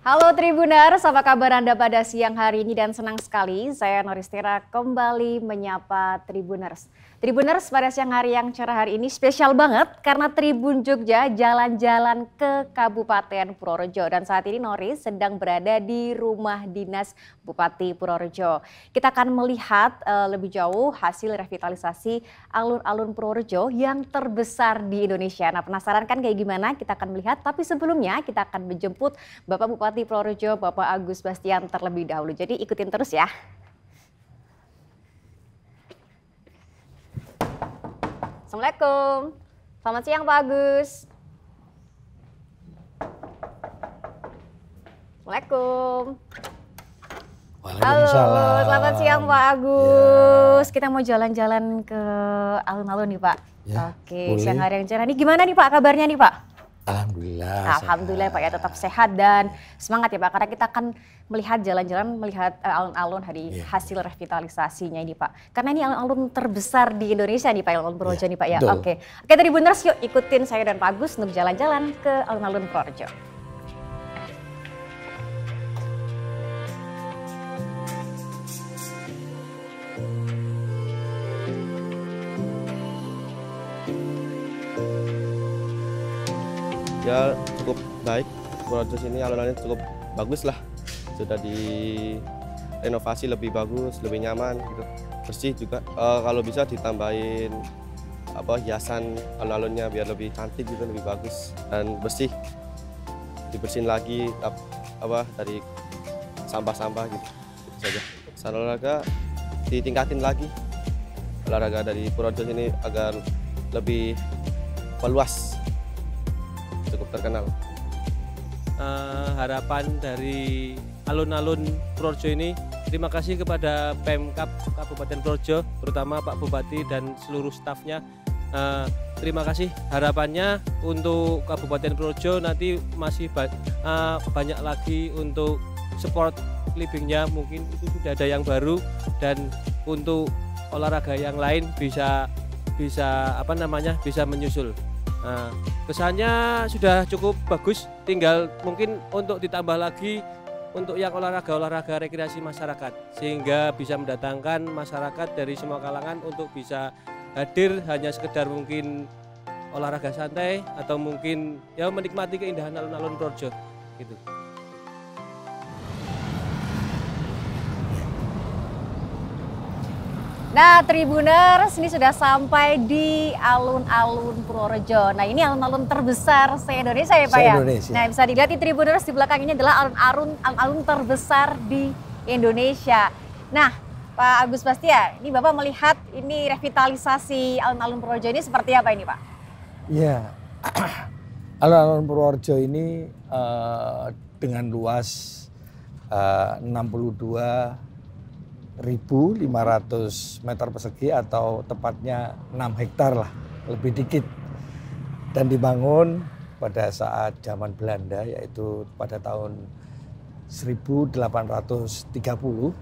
Halo Tribuners, apa kabar Anda pada siang hari ini dan senang sekali saya Noristira kembali menyapa Tribuners. Tribuners, pada siang hari yang cerah hari ini spesial banget karena Tribun Jogja jalan-jalan ke Kabupaten Purworejo dan saat ini Noris sedang berada di rumah dinas Bupati Purworejo. Kita akan melihat lebih jauh hasil revitalisasi alun-alun Purworejo yang terbesar di Indonesia. Nah, penasaran kan kayak gimana? Kita akan melihat, tapi sebelumnya kita akan menjemput Bapak Bupati Purworejo, Bapak Agus Bastian terlebih dahulu. Jadi ikutin terus ya. Assalamualaikum. Selamat siang Pak Agus. Assalamualaikum. Halo, selamat siang Pak Agus. Ya. Kita mau jalan-jalan ke alun-alun nih Pak. Ya, oke, boleh. Siang hari yang cerah. Ini gimana nih Pak kabarnya nih Pak? Alhamdulillah. Alhamdulillah Pak ya, tetap sehat dan semangat ya Pak. Karena kita akan melihat jalan-jalan, melihat alun-alun dari hasil revitalisasinya ini Pak. Karena ini alun-alun terbesar di Indonesia nih Pak, alun-alun Purworejo nih Pak ya. Oke, Tribuners yuk ikutin saya dan Pak Agus untuk jalan-jalan ke alun-alun Purworejo. Ya cukup baik, Purworejo sini alun-alunnya cukup bagus lah, sudah direnovasi lebih bagus, lebih nyaman gitu, bersih juga. Kalau bisa ditambahin hiasan alun-alunnya biar lebih cantik gitu, lebih bagus dan bersih, dibersihin lagi dari sampah-sampah gitu saja. Sana olahraga ditingkatin lagi, olahraga dari Purworejo ini agar lebih meluas, cukup terkenal. Harapan dari alun-alun Purworejo ini, terima kasih kepada Pemkab Kabupaten Purworejo, terutama Pak Bupati dan seluruh stafnya. Terima kasih. Harapannya untuk Kabupaten Purworejo nanti masih banyak lagi untuk sport livingnya, mungkin itu sudah ada yang baru, dan untuk olahraga yang lain bisa menyusul. Kesannya sudah cukup bagus, tinggal mungkin untuk ditambah lagi untuk yang olahraga rekreasi masyarakat, sehingga bisa mendatangkan masyarakat dari semua kalangan untuk bisa hadir hanya sekedar mungkin olahraga santai atau mungkin ya menikmati keindahan alun-alun Purworejo gitu. Nah Tribuners, ini sudah sampai di alun-alun Purworejo. Nah ini alun-alun terbesar se-Indonesia ya Pak ya? Nah bisa dilihat di Tribuners, di belakang ini adalah alun-alun terbesar di Indonesia. Nah Pak Agus Bastian, ini Bapak melihat ini revitalisasi alun-alun Purworejo ini seperti apa ini Pak? Iya, alun-alun Purworejo ini dengan luas 62.500 meter persegi atau tepatnya 6 hektar lah, lebih dikit. Dan dibangun pada saat zaman Belanda, yaitu pada tahun 1830.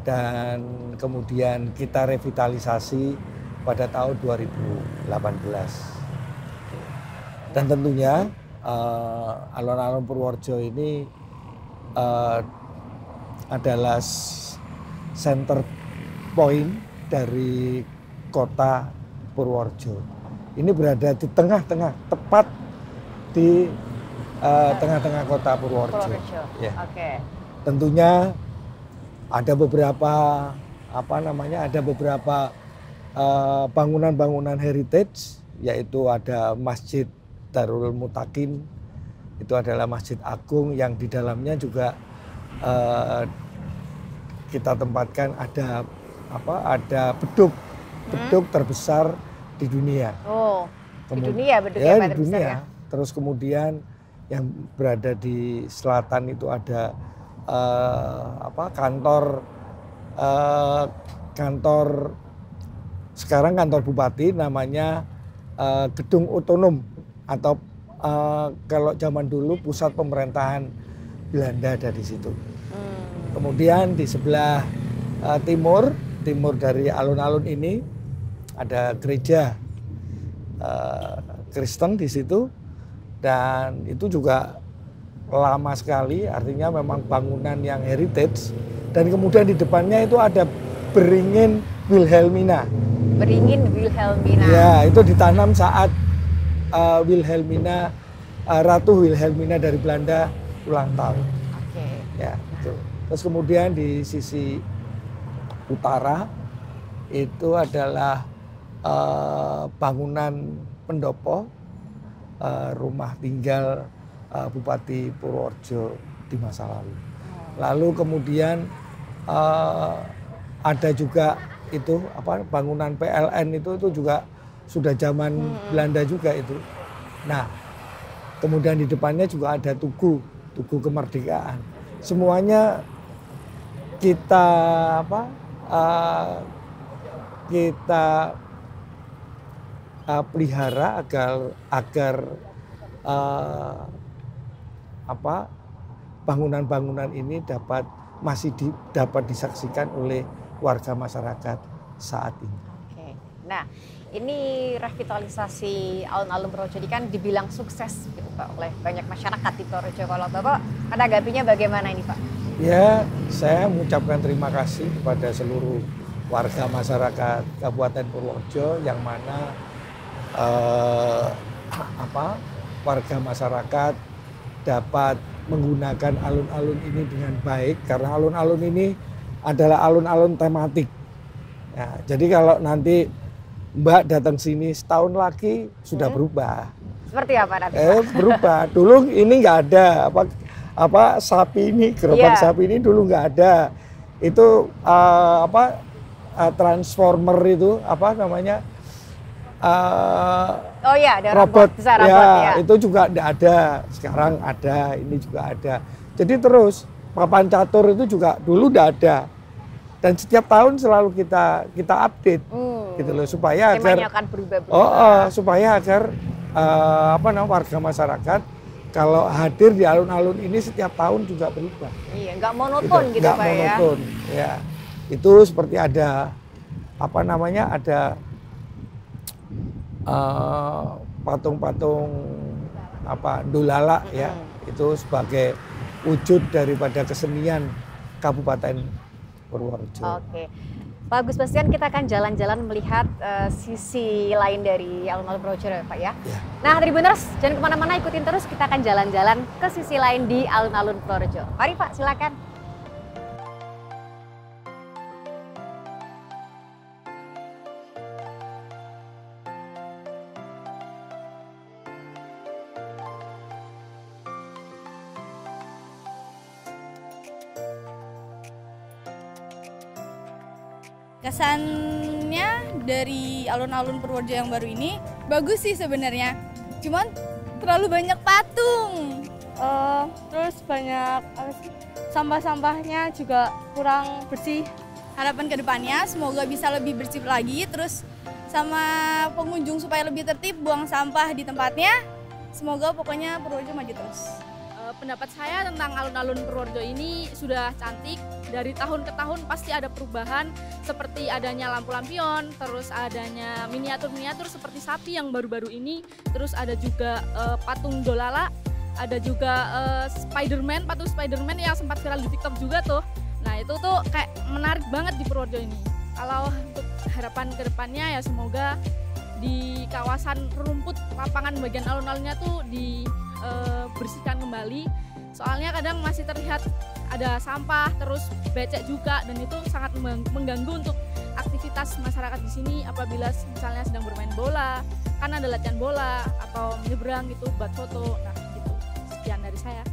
Dan kemudian kita revitalisasi pada tahun 2018. Dan tentunya alun-alun Purworejo ini adalah center point dari kota Purworejo. Ini berada di tengah-tengah, tepat di tengah-tengah kota Purworejo. Ya. Oke. Tentunya ada beberapa bangunan-bangunan heritage, yaitu ada Masjid Darul Mutakin, itu adalah masjid agung yang di dalamnya juga kita tempatkan ada beduk terbesar di dunia. Oh, di dunia beduknya ya, di dunia. Ya? Terus kemudian yang berada di selatan itu ada sekarang kantor bupati, namanya Gedung Otonom, atau kalau zaman dulu pusat pemerintahan Belanda ada di situ. Kemudian di sebelah timur dari alun-alun ini ada gereja Kristen di situ, dan itu juga lama sekali, artinya memang bangunan yang heritage. Dan kemudian di depannya itu ada beringin Wilhelmina. Beringin Wilhelmina. Ya, itu ditanam saat Wilhelmina, Ratu Wilhelmina dari Belanda ulang tahun. Oke. Ya, itu. Terus kemudian di sisi utara itu adalah bangunan pendopo, rumah tinggal Bupati Purworejo di masa lalu. Lalu kemudian ada juga itu bangunan PLN itu juga sudah zaman Belanda juga itu. Nah, kemudian di depannya juga ada Tugu Kemerdekaan. Semuanya kita kita pelihara agar bangunan-bangunan ini masih dapat disaksikan oleh warga masyarakat saat ini. Oke. Nah, ini revitalisasi alun-alun Purworejo ini kan dibilang sukses gitu Pak oleh banyak masyarakat di Purworejo. Kalau Bapak menanggapinya bagaimana ini Pak? Ya, saya mengucapkan terima kasih kepada seluruh warga masyarakat Kabupaten Purworejo yang mana warga masyarakat dapat menggunakan alun-alun ini dengan baik karena alun-alun ini adalah alun-alun tematik. Ya, jadi kalau nanti Mbak datang sini setahun lagi sudah berubah. Seperti apa nanti? Berubah. Dulu ini nggak ada sapi ini, gerobak sapi ini dulu nggak ada. Itu transformer itu ada robot besar, ya, itu juga tidak ada. Sekarang ada, ini juga ada. Jadi terus papan catur itu juga dulu tidak ada. Dan setiap tahun selalu kita update gitu loh supaya agar akan berubah. Supaya agar warga masyarakat kalau hadir di alun-alun ini setiap tahun juga berubah. Iya, nggak monoton gitu Pak ya. Nggak monoton, ya. Itu seperti ada ada patung-patung Dolala ya, itu sebagai wujud daripada kesenian Kabupaten Purworejo. Oke. Pak Gus Bastian, kita akan jalan-jalan melihat sisi lain dari alun-alun Purworejo Pak ya. Nah, Tribuners, jangan kemana-mana, ikutin terus, kita akan jalan-jalan ke sisi lain di alun-alun Purworejo. Mari Pak, silakan. Kesannya dari alun-alun Purworejo yang baru ini bagus sih sebenarnya, cuman terlalu banyak patung, terus banyak sampah-sampahnya juga kurang bersih. Harapan kedepannya semoga bisa lebih bersih lagi, terus sama pengunjung supaya lebih tertib buang sampah di tempatnya. Semoga pokoknya Purworejo maju terus. Pendapat saya tentang alun-alun Purworejo ini sudah cantik. Dari tahun ke tahun pasti ada perubahan, seperti adanya lampu lampion, terus adanya miniatur-miniatur seperti sapi yang baru-baru ini, terus ada juga patung Dolala, ada juga Spiderman, patung Spiderman yang sempat viral di TikTok juga tuh. Nah itu tuh kayak menarik banget di Purworejo ini. Kalau untuk harapan kedepannya ya semoga di kawasan rumput lapangan bagian alun-alunnya tuh dibersihkan kembali. Soalnya kadang masih terlihat ada sampah, terus becek juga, dan itu sangat mengganggu untuk aktivitas masyarakat di sini apabila misalnya sedang bermain bola, kan ada latihan bola atau menyeberang gitu buat foto. Nah gitu, sekian dari saya.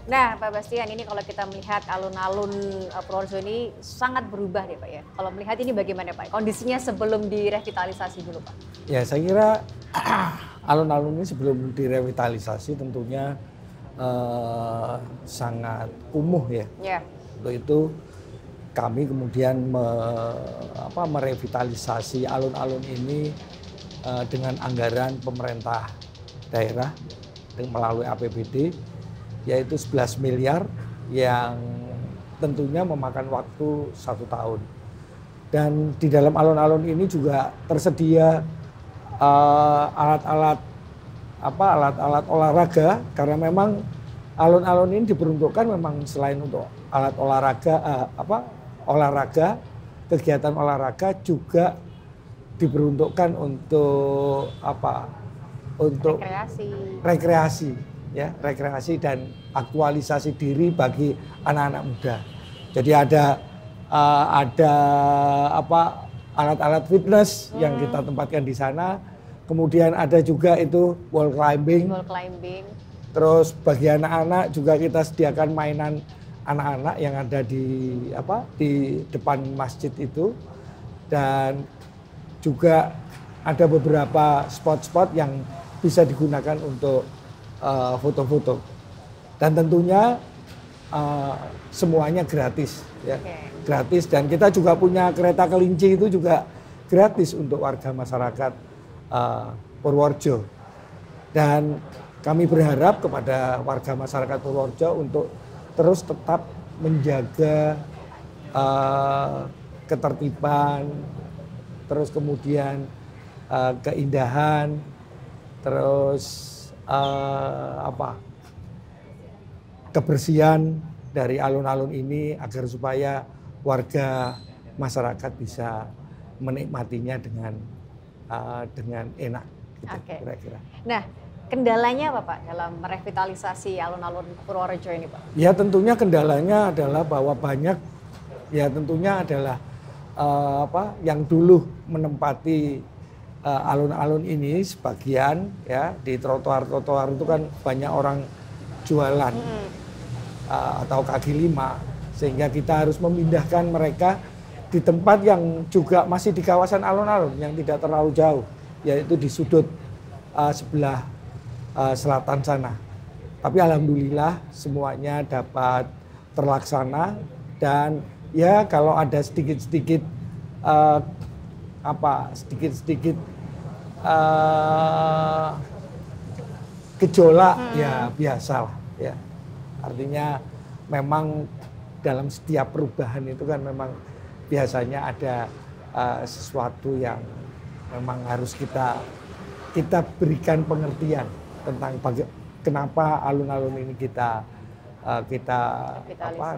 Nah Pak Bastian, ini kalau kita melihat alun-alun Purworejo ini sangat berubah deh Pak ya. Kalau melihat ini bagaimana Pak? Kondisinya sebelum direvitalisasi dulu Pak. Ya saya kira alun-alun ini sebelum direvitalisasi tentunya sangat kumuh ya. Untuk itu kami kemudian merevitalisasi alun-alun ini dengan anggaran pemerintah daerah melalui APBD yaitu 11 miliar yang tentunya memakan waktu 1 tahun. Dan di dalam alun-alun ini juga tersedia alat-alat olahraga karena memang alun-alun ini diperuntukkan memang selain untuk alat olahraga, olahraga, kegiatan olahraga juga diperuntukkan untuk untuk rekreasi, ya, rekreasi dan aktualisasi diri bagi anak-anak muda. Jadi ada alat-alat fitness yang kita tempatkan di sana. Kemudian ada juga itu wall climbing. Terus bagi anak-anak juga kita sediakan mainan anak-anak yang ada di depan masjid itu. Dan juga ada beberapa spot-spot yang bisa digunakan untuk foto-foto. Dan tentunya semuanya gratis, ya. Gratis, dan kita juga punya kereta kelinci itu juga gratis untuk warga masyarakat Purworejo. Dan kami berharap kepada warga masyarakat Purworejo untuk terus tetap menjaga ketertiban, terus kemudian keindahan, terus kebersihan dari alun-alun ini agar supaya warga masyarakat bisa menikmatinya dengan enak, gitu, kira-kira. Nah, kendalanya apa Pak dalam merevitalisasi alun-alun Purworejo ini Pak? Ya tentunya kendalanya adalah bahwa banyak, ya tentunya adalah yang dulu menempati alun-alun ini sebagian, ya, di trotoar-trotoar itu kan banyak orang jualan atau kaki lima, sehingga kita harus memindahkan mereka di tempat yang juga masih di kawasan alun-alun yang tidak terlalu jauh, yaitu di sudut sebelah selatan sana. Tapi alhamdulillah semuanya dapat terlaksana, dan ya kalau ada sedikit-sedikit gejolak, ya biasalah, ya. Artinya memang dalam setiap perubahan itu kan memang biasanya ada sesuatu yang memang harus kita berikan pengertian tentang kenapa alun-alun ini kita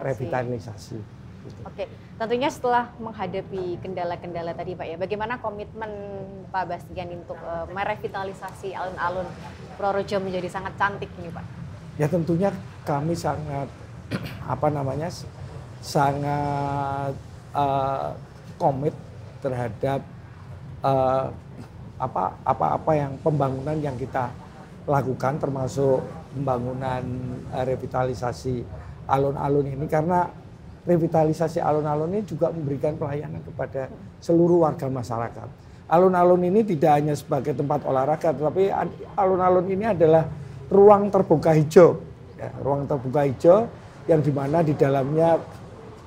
revitalisasi. Gitu. Oke, tentunya setelah menghadapi kendala-kendala tadi Pak ya, bagaimana komitmen Pak Bastian untuk merevitalisasi alun-alun Purworejo menjadi sangat cantik ini Pak? Ya tentunya kami sangat sangat komit terhadap apa yang pembangunan yang kita lakukan, termasuk pembangunan revitalisasi alun-alun ini, karena revitalisasi alun-alun ini juga memberikan pelayanan kepada seluruh warga masyarakat. Alun-alun ini tidak hanya sebagai tempat olahraga, tetapi alun-alun ini adalah ruang terbuka hijau, ya, ruang terbuka hijau yang dimana di dalamnya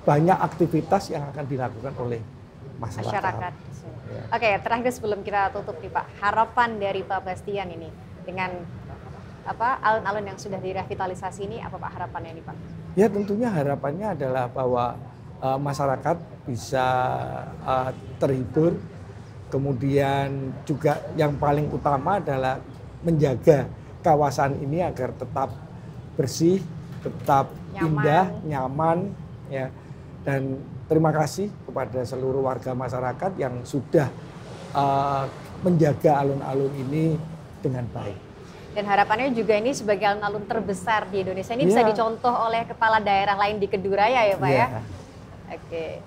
banyak aktivitas yang akan dilakukan oleh masyarakat. Ya. Oke, terakhir sebelum kita tutup nih Pak, harapan dari Pak Bastian ini dengan alun-alun yang sudah direvitalisasi ini, apa Pak harapannya ini Pak? Ya tentunya harapannya adalah bahwa masyarakat bisa terhibur, kemudian juga yang paling utama adalah menjaga kawasan ini agar tetap bersih, tetap indah, nyaman, ya. Dan terima kasih kepada seluruh warga masyarakat yang sudah menjaga alun-alun ini dengan baik. Dan harapannya juga ini sebagai alun-alun terbesar di Indonesia ini bisa dicontoh oleh kepala daerah lain di Keduraya ya Pak ya. Oke.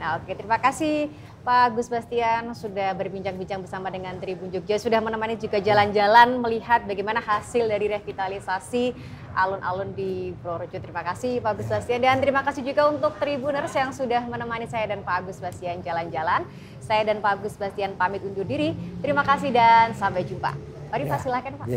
Nah, terima kasih Pak Gus Bastian sudah berbincang-bincang bersama dengan Tribun Jogja, sudah menemani juga jalan-jalan melihat bagaimana hasil dari revitalisasi alun-alun di Purworejo. Terima kasih Pak Gus Bastian, dan terima kasih juga untuk Tribuners yang sudah menemani saya dan Pak Gus Bastian jalan-jalan. Saya dan Pak Gus Bastian pamit undur diri. Terima kasih dan sampai jumpa. Mari Pak, silakan Pak.